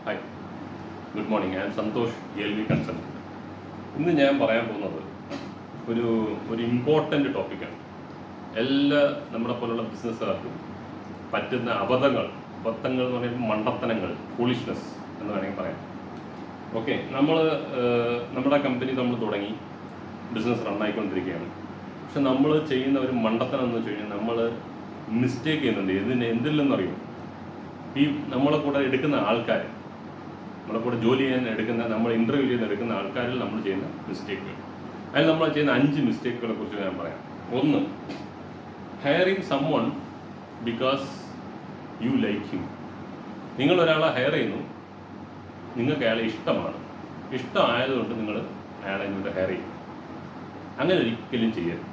Hi, good morning. ഞാൻ Santhosh ELV consultant. ഇന്ന് ഞാൻ പറയാൻ പോകുന്നത് ഒരു ഇമ്പോർട്ടൻ്റ് ടോപ്പിക്കാണ്. എല്ലാ നമ്മളെ പോലുള്ള ബിസിനസ്സുകാർക്കും പറ്റുന്ന അബദ്ധങ്ങൾ എന്ന് പറയുമ്പോൾ മണ്ടത്തനങ്ങൾ, ഫൂളിഷ്നെസ് എന്ന് വേണമെങ്കിൽ പറയാം. ഓക്കെ, നമ്മുടെ കമ്പനി നമ്മൾ തുടങ്ങി ബിസിനസ് റണ്ണായിക്കൊണ്ടിരിക്കുകയാണ്. പക്ഷെ നമ്മൾ ചെയ്യുന്ന ഒരു മണ്ടത്തനം എന്ന് വെച്ച് കഴിഞ്ഞാൽ നമ്മൾ മിസ്റ്റേക്ക് ചെയ്യുന്നുണ്ട്. എന്തില്ലെന്നറിയും, ഈ നമ്മളെ കൂടെ എടുക്കുന്ന ആൾക്കാർ, നമ്മളെ കൂടെ ജോലി ചെയ്യാൻ എടുക്കുന്ന, നമ്മൾ ഇൻ്റർവ്യൂ ചെയ്യുന്ന എടുക്കുന്ന ആൾക്കാരിൽ നമ്മൾ ചെയ്യുന്ന മിസ്റ്റേക്കുകൾ. അതിൽ നമ്മൾ ചെയ്യുന്ന 5 മിസ്റ്റേക്കുകളെ കുറിച്ച് ഞാൻ പറയാം. 1, hiring someone because you like him. നിങ്ങൾ ഒരാളെ ഹയർ ചെയ്യുന്നു, നിങ്ങൾക്ക് അയാളെ ഇഷ്ടമാണ്, ഇഷ്ടമായതുകൊണ്ട് നിങ്ങൾ അയാളെ ഇങ്ങോട്ട് ഹയർ ചെയ്യും. അങ്ങനെ ഒരിക്കലും ചെയ്യരുത്.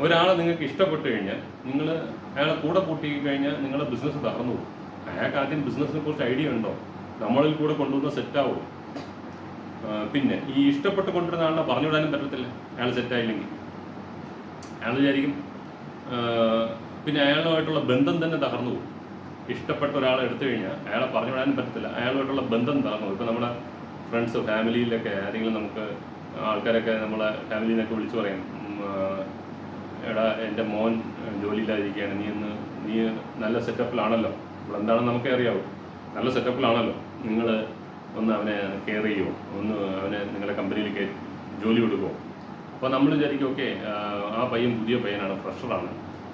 ഒരാളെ നിങ്ങൾക്ക് ഇഷ്ടപ്പെട്ട് കഴിഞ്ഞാൽ നിങ്ങൾ അയാളെ കൂടെ കൂട്ടി കഴിഞ്ഞാൽ നിങ്ങളുടെ ബിസിനസ് തകർന്നു പോകും. അയാൾക്ക് ആദ്യം ബിസിനസ്സിനെ കുറിച്ച് ഐഡിയ ഉണ്ടോ, നമ്മളിൽ കൂടെ കൊണ്ടുവന്ന സെറ്റാവും. പിന്നെ ഈ ഇഷ്ടപ്പെട്ട് കൊണ്ടുവരുന്ന ആളിനെ പറഞ്ഞു വിടാനും പറ്റത്തില്ല. അയാൾ സെറ്റായില്ലെങ്കിൽ അയാൾ വിചാരിക്കും, പിന്നെ അയാളുമായിട്ടുള്ള ബന്ധം തന്നെ തകർന്നു പോകും. ഇഷ്ടപ്പെട്ട ഒരാളെ എടുത്തു കഴിഞ്ഞാൽ അയാളെ പറഞ്ഞു വിടാനും പറ്റത്തില്ല, അയാളുമായിട്ടുള്ള ബന്ധം തകർന്നു പോകും. ഇപ്പോൾ നമ്മുടെ ഫ്രണ്ട്സ്, ഫാമിലിയിലൊക്കെ ആരെങ്കിലും നമുക്ക് ആൾക്കാരൊക്കെ നമ്മളെ ഫാമിലിയിൽ നിന്നൊക്കെ വിളിച്ചു പറയും, എടാ എൻ്റെ മോൻ ജോലിയില്ലാതിരിക്കുകയാണ്, നീ നല്ല സെറ്റപ്പിലാണല്ലോ, ഇപ്പോൾ എന്താണെന്ന് നമുക്കേ അറിയാവൂ, നല്ല സെറ്റപ്പിലാണല്ലോ, നിങ്ങൾ ഒന്ന് അവനെ കെയർ ചെയ്യുമോ, ഒന്ന് അവനെ നിങ്ങളുടെ കമ്പനിയിൽ ജോലി കൊടുക്കുമോ. അപ്പോൾ നമ്മൾ വിചാരിക്കും, ഓക്കെ, ആ പയ്യൻ പുതിയ പയ്യനാണ്, ഫ്രഷറാണ്,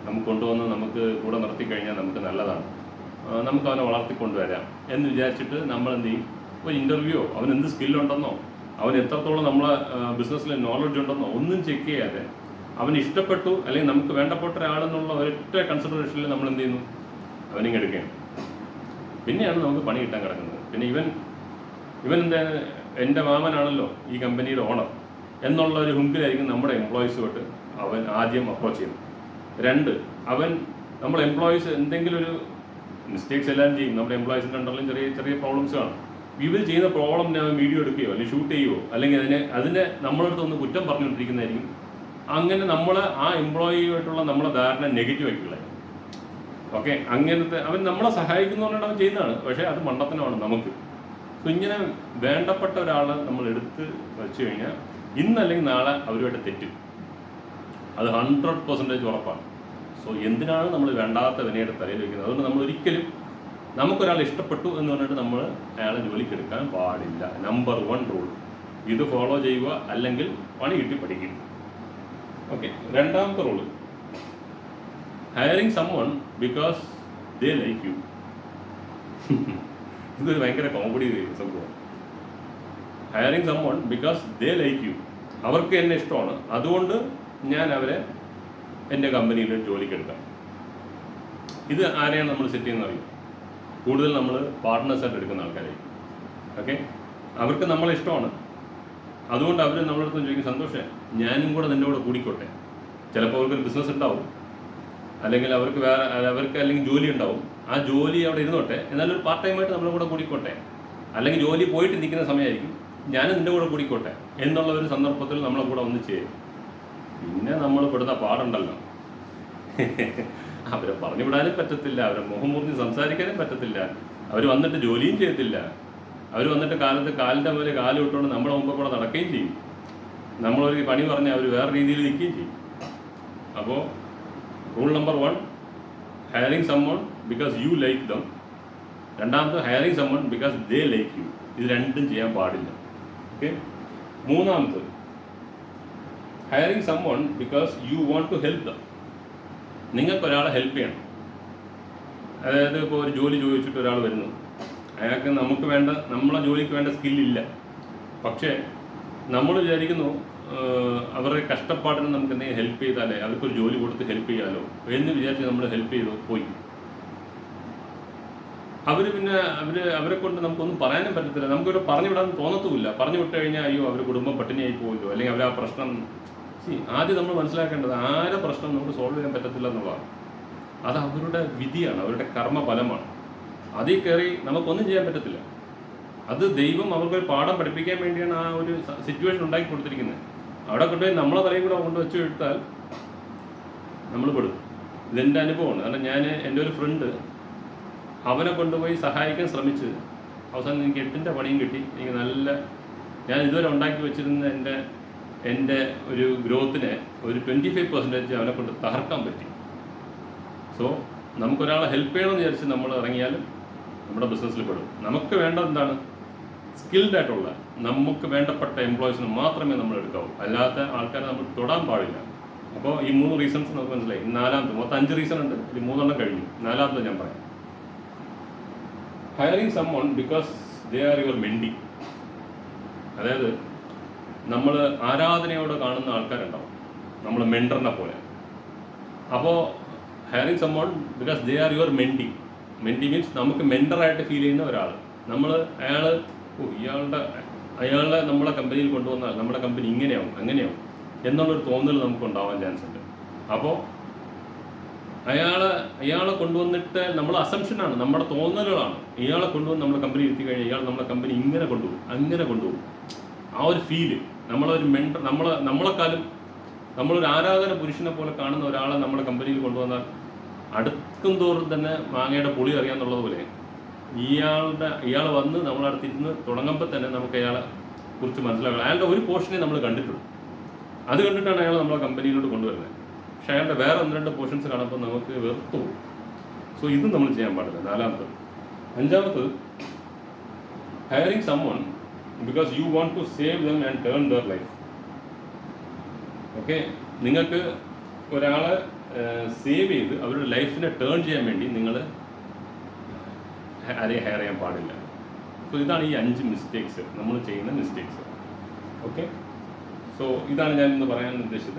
നമുക്ക് കൊണ്ടുവന്ന് നമുക്ക് കൂടെ നിർത്തി കഴിഞ്ഞാൽ നമുക്ക് നല്ലതാണ്, നമുക്ക് അവനെ വളർത്തിക്കൊണ്ടുവരാം എന്ന് വിചാരിച്ചിട്ട് നമ്മൾ എന്ത് ചെയ്യും, ഒരു ഇൻ്റർവ്യൂയോ, അവൻ എന്ത് സ്കില്ലുണ്ടെന്നോ, അവൻ എത്രത്തോളം നമ്മളെ ബിസിനസ്സിൽ നോളജ് ഉണ്ടെന്നോ ഒന്നും ചെക്ക് ചെയ്യാതെ അവന് ഇഷ്ടപ്പെട്ടു അല്ലെങ്കിൽ നമുക്ക് വേണ്ടപ്പെട്ട ഒരാളെന്നുള്ള ഒരൊറ്റ കൺസിഡറേഷനിൽ നമ്മൾ എന്ത് ചെയ്യുന്നു, അവനിങ്ങ് എടുക്കുകയാണ്. പിന്നെയാണ് നമുക്ക് പണി കിട്ടാൻ കിടക്കുന്നത്. പിന്നെ ഇവൻ എന്താ, എൻ്റെ മാമനാണല്ലോ ഈ കമ്പനിയുടെ ഓണർ എന്നുള്ള ഒരു ഹുങ്കിലായിരിക്കും നമ്മുടെ എംപ്ലോയീസുമായിട്ട് അവൻ ആദ്യം അപ്രോച്ച് ചെയ്യുന്നത്. 2, നമ്മൾ എംപ്ലോയീസ് എന്തെങ്കിലും ഒരു മിസ്റ്റേക്സ് എല്ലാം ചെയ്യും. നമ്മുടെ എംപ്ലോയീസിൻ്റെ അണ്ടറിലും ചെറിയ ചെറിയ പ്രോബ്ലംസ് കാണും. ഇവർ ചെയ്യുന്ന പ്രോബ്ലം വീഡിയോ എടുക്കുകയോ അല്ലെങ്കിൽ ഷൂട്ട് ചെയ്യുകയോ അല്ലെങ്കിൽ അതിനെ നമ്മളടുത്ത് ഒന്ന് കുറ്റം പറഞ്ഞുകൊണ്ടിരിക്കുന്നതായിരിക്കും. അങ്ങനെ നമ്മൾ ആ എംപ്ലോയിയുമായിട്ടുള്ള നമ്മളെ ധാരണ നെഗറ്റീവ് ആയിട്ടുള്ളത്. ഓക്കെ, അങ്ങനത്തെ അവൻ നമ്മളെ സഹായിക്കുന്നു പറഞ്ഞാൽ അവൻ ചെയ്യുന്നതാണ്, പക്ഷേ അത് മണ്ടത്തനമാണ് നമുക്ക്. സോ ഇങ്ങനെ വേണ്ടപ്പെട്ട ഒരാളെ നമ്മൾ എടുത്ത് വെച്ച് കഴിഞ്ഞാൽ ഇന്നല്ലെങ്കിൽ നാളെ അവരുമായിട്ട് തെറ്റും, അത് 100% ഉറപ്പാണ്. സോ എന്തിനാണ് നമ്മൾ വേണ്ടാത്ത വിനയുടെ തലയിൽ വയ്ക്കുന്നത്? അതുകൊണ്ട് നമ്മൾ ഒരിക്കലും നമുക്കൊരാൾ ഇഷ്ടപ്പെട്ടു എന്ന് പറഞ്ഞിട്ട് നമ്മൾ അയാളെ ജോലിക്ക് എടുക്കാൻ പാടില്ല. നമ്പർ 1 റൂൾ ഇത് ഫോളോ ചെയ്യുക, അല്ലെങ്കിൽ പണി കിട്ടി പഠിക്കും. ഓക്കെ, 2ാമത്തെ rule, hiring someone because they like you. ഇതൊരു ഭയങ്കര കോമഡി സംഭവം. Hiring someone because they like you. അവർക്ക് എന്നെ ഇഷ്ടമാണ്, അതുകൊണ്ട് ഞാൻ അവരെ എൻ്റെ കമ്പനിയിൽ ജോലിക്കെടുക്കാം. ഇത് ആരെയാണ് നമ്മൾ സെറ്റ് ചെയ്യുന്നത് അറിയും? കൂടുതൽ നമ്മൾ പാർട്ട്നേഴ്സായിട്ട് എടുക്കുന്ന ആൾക്കാരായിരിക്കും. ഓക്കെ, അവർക്ക് നമ്മളെ ഇഷ്ടമാണ്, അതുകൊണ്ട് അവർ നമ്മളെ അടുത്ത് ചോദിക്കും, സന്തോഷേ ഞാനും കൂടെ നിൻ്റെ കൂടെ കൂടിക്കോട്ടെ. ചിലപ്പോൾ അവർക്കൊരു ബിസിനസ് ഉണ്ടാവും, അല്ലെങ്കിൽ അവർക്ക് അല്ലെങ്കിൽ ജോലി ഉണ്ടാവും. ആ ജോലി അവിടെ ഇരുന്നോട്ടെ, എന്നാലും ഒരു പാർട്ട് ടൈമായിട്ട് നമ്മളെ കൂടെ കൂടിക്കോട്ടെ. അല്ലെങ്കിൽ ജോലി പോയിട്ട് നിൽക്കുന്ന സമയമായിരിക്കും, ഞാനും നിൻ്റെ കൂടെ കൂടിക്കോട്ടെ എന്നുള്ള ഒരു സന്ദർഭത്തിൽ നമ്മളെ കൂടെ ഒന്ന് ചെയ്യും. പിന്നെ നമ്മൾ പെടുന്ന പാടുണ്ടല്ലോ, അവരെ പറഞ്ഞു വിടാനും പറ്റത്തില്ല, അവരെ മുഖം മുറിഞ്ഞ് സംസാരിക്കാനും പറ്റത്തില്ല, അവർ വന്നിട്ട് ജോലിയും ചെയ്യത്തില്ല, അവർ വന്നിട്ട് കാലിൻ്റെ മേലെ കാല് വിട്ടുകൊണ്ട് നമ്മളെ മുമ്പ് കൂടെ നടക്കുകയും ചെയ്യും. നമ്മളൊരു പണി പറഞ്ഞാൽ അവർ വേറെ രീതിയിൽ നിൽക്കുകയും ചെയ്യും. അപ്പോൾ rule number 1, hiring someone because you like them. 2ാമത്, hiring someone because they like you. ഇത് രണ്ടും ചെയ്യാൻ പാടില്ല. ഓക്കെ, 3ാമത്, hiring someone because you want to help them. നിങ്ങൾക്കൊരാളെ ഹെൽപ്പ് ചെയ്യണം. അതായത് ഇപ്പോൾ ഒരു ജോലി ചോദിച്ചിട്ട് ഒരാൾ വരുന്നു, അയാൾക്ക് നമ്മളെ ജോലിക്ക് വേണ്ട സ്കില്ലില്ല, പക്ഷേ നമ്മൾ വിചാരിക്കുന്നു അവരുടെ കഷ്ടപ്പാടിന് നമുക്ക് എന്തെങ്കിലും ഹെൽപ്പ് ചെയ്താലേ, അവർക്കൊരു ജോലി കൊടുത്ത് ഹെൽപ്പ് ചെയ്യാലോ എന്ന് വിചാരിച്ച് നമ്മൾ ഹെൽപ്പ് ചെയ്തു പോയി. അവരെ കൊണ്ട് നമുക്കൊന്നും പറയാനും പറ്റത്തില്ല, നമുക്കൊരു പറഞ്ഞു വിടാൻ തോന്നത്തുമില്ല. പറഞ്ഞു വിട്ട് കഴിഞ്ഞാൽ അയ്യോ അവർ കുടുംബം പട്ടിണിയായി പോകുമല്ലോ, അല്ലെങ്കിൽ അവർ ആ പ്രശ്നം ആദ്യം നമ്മൾ മനസ്സിലാക്കേണ്ടത്, ആരെ പ്രശ്നം നമുക്ക് സോൾവ് ചെയ്യാൻ പറ്റത്തില്ല എന്നുള്ളതാണ്. അത് അവരുടെ വിധിയാണ്, അവരുടെ കർമ്മഫലമാണ്. അതിൽ കയറി നമുക്കൊന്നും ചെയ്യാൻ പറ്റത്തില്ല. അത് ദൈവം അവർക്കൊരു പാഠം പഠിപ്പിക്കാൻ വേണ്ടിയാണ് ആ ഒരു സിറ്റുവേഷൻ ഉണ്ടാക്കി കൊടുത്തിരിക്കുന്നത്. അവിടെ കൊണ്ടുപോയി നമ്മളെ തലയിൽ കൂടെ കൊണ്ട് വെച്ച് എടുത്താൽ നമ്മൾ പെടും. ഇതെൻ്റെ അനുഭവമാണ്. കാരണം എൻ്റെ ഒരു ഫ്രണ്ട് അവനെ കൊണ്ടുപോയി സഹായിക്കാൻ ശ്രമിച്ച് അവസാനം എനിക്ക് 8ൻ്റെ പണിയും കിട്ടി. എനിക്ക് നല്ല, ഞാൻ ഇതുവരെ ഉണ്ടാക്കി വെച്ചിരുന്ന എൻ്റെ ഒരു ഗ്രോത്തിനെ ഒരു 25% അവനെ കൊണ്ട് തകർക്കാൻ പറ്റി. സോ നമുക്കൊരാളെ ഹെൽപ്പ് ചെയ്യണമെന്ന് വിചാരിച്ച് നമ്മൾ ഇറങ്ങിയാലും നമ്മുടെ ബിസിനസ്സിൽ പെടും. നമുക്ക് വേണ്ടത് എന്താണ്? സ്കിൽഡ് ആയിട്ടുള്ള നമുക്ക് വേണ്ടപ്പെട്ട എംപ്ലോയീസിന് മാത്രമേ നമ്മൾ എടുക്കാവൂ. അല്ലാത്ത ആൾക്കാരെ നമ്മൾ തൊടാൻ പാടില്ല. അപ്പോൾ ഈ 3 റീസൺസ് നമുക്ക് മനസ്സിലായി. 4ാമത്തെ, മൊത്തം 5 റീസൺ ഉണ്ട്, ഇതിൽ 3 കഴിഞ്ഞു. 4ാമത്തെ ഞാൻ പറയാം. Hiring someone because they are your mentee. അതായത് നമ്മൾ ആരാധനയോടെ കാണുന്ന ആൾക്കാരുണ്ടാവും, നമ്മൾ മെൻഡറിനെ പോലെ. അപ്പോൾ hiring someone because they are your mentee. Mentee means നമുക്ക് മെൻഡറായിട്ട് ഫീൽ ചെയ്യുന്ന ഒരാൾ. അയാളെ നമ്മളെ കമ്പനിയിൽ കൊണ്ടുവന്നാൽ നമ്മുടെ കമ്പനി ഇങ്ങനെയാവും അങ്ങനെയാവും എന്നുള്ളൊരു തോന്നൽ നമുക്ക് ഉണ്ടാവാൻ ചാൻസ് ഉണ്ട്. അപ്പോൾ അയാളെ കൊണ്ടുവന്നിട്ട് നമ്മൾ അസംഷനാണ്, നമ്മുടെ തോന്നലുകളാണ്. ഇയാളെ കൊണ്ടുവന്ന് നമ്മുടെ കമ്പനി ഇരുത്തി കഴിഞ്ഞാൽ ഇയാൾ നമ്മുടെ കമ്പനി ഇങ്ങനെ കൊണ്ടുപോകും അങ്ങനെ കൊണ്ടുപോകും. ആ ഒരു ഫീല് നമ്മളൊരു നമ്മളെക്കാളും നമ്മളൊരു ആരാധന പുരുഷനെ പോലെ കാണുന്ന ഒരാളെ നമ്മുടെ കമ്പനിയിൽ കൊണ്ടുവന്നാൽ അടുക്കും തോറും തന്നെ മാങ്ങയുടെ പുളി അറിയാമെന്നുള്ളതുപോലെ ഇയാൾ വന്ന് നമ്മളടുത്തിരുന്ന് തുടങ്ങുമ്പോൾ തന്നെ നമുക്ക് അയാളെ കുറിച്ച് മനസ്സിലാക്കണം. അയാളുടെ ഒരു പോർഷനെ നമ്മൾ കണ്ടിട്ടുള്ളൂ. അത് കണ്ടിട്ടാണ് അയാൾ നമ്മളെ കമ്പനിയിലോട്ട് കൊണ്ടുവരുന്നത്. പക്ഷേ അയാളുടെ വേറെ 1-2 പോർഷൻസ് കാണുമ്പോൾ നമുക്ക് വെറുത്തു പോകും. സോ ഇതും നമ്മൾ ചെയ്യാൻ പാടില്ല. 4ാമത്തത്. 5ാമത്തത്, hiring someone because you want to save them and turn their life. Okay, നിങ്ങൾക്ക് ഒരാളെ സേവ് ചെയ്ത് അവരുടെ ലൈഫിനെ ടേൺ ചെയ്യാൻ വേണ്ടി നിങ്ങൾ ആരെയും ഹയർ ചെയ്യാൻ പാടില്ല. സോ ഇതാണ് ഈ 5 മിസ്റ്റേക്സ്, നമ്മൾ ചെയ്യുന്ന മിസ്റ്റേക്സ്. ഓക്കെ, സോ ഇതാണ് ഞാൻ ഇന്ന് പറയാൻ ഉദ്ദേശിച്ചത്.